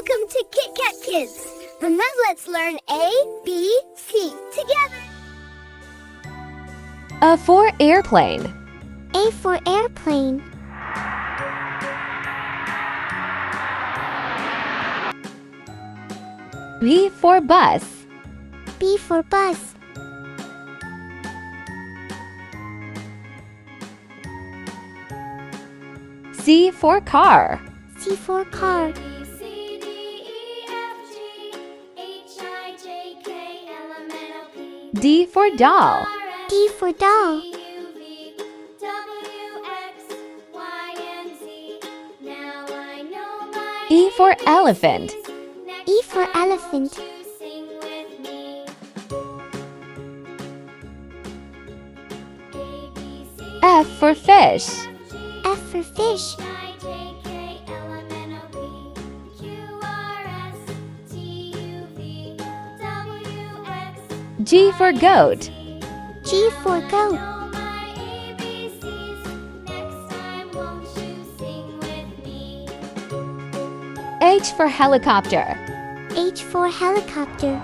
Welcome to Kit Kat Kids. And now let's learn A, B, C together. A for airplane. A for airplane. B for bus. B for bus. C for car. C for car. D for doll. D for doll. E for elephant. E for elephant. F for fish. F for fish. G for goat. G for goat. H for helicopter. H for helicopter.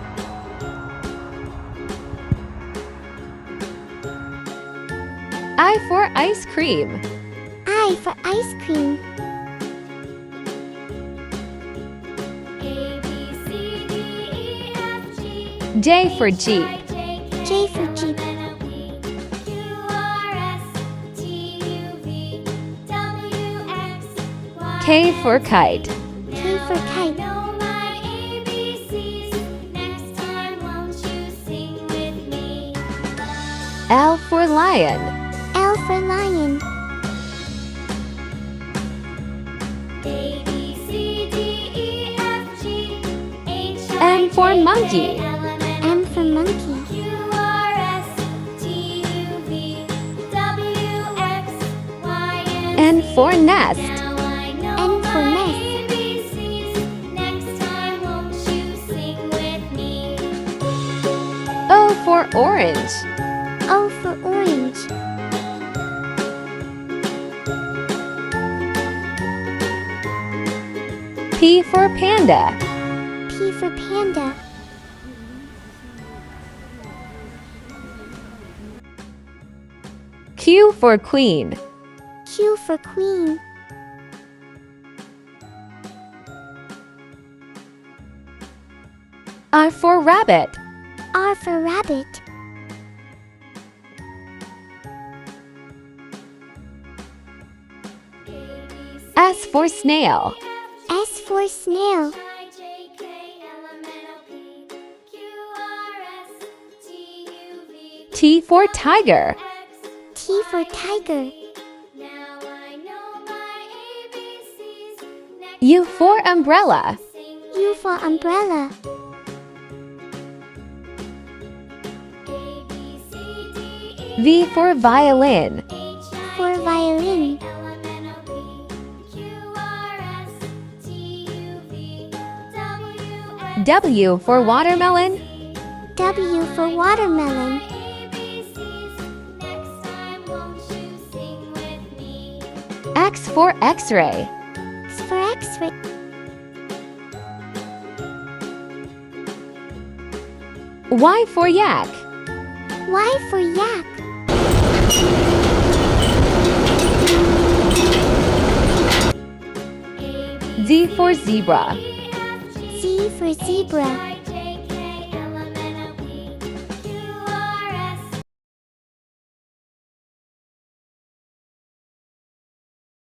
I for ice cream. I for ice cream. J for jeep. J for jeep. K for kite. K for kite. L for lion. L for lion. M for monkey. M for monkey. N for nest. N for nest. O for orange. O for orange. P for panda. P for panda. Q for queen. Q for queen. R for rabbit. R for rabbit. S for snail. S for snail. T for tiger. T for tiger. U for umbrella. U for umbrella. V for violin. For violin. W for watermelon. W for watermelon. X for x-ray. X for X-ray. Y for yak. Y for yak. Z for zebra. Z for zebra.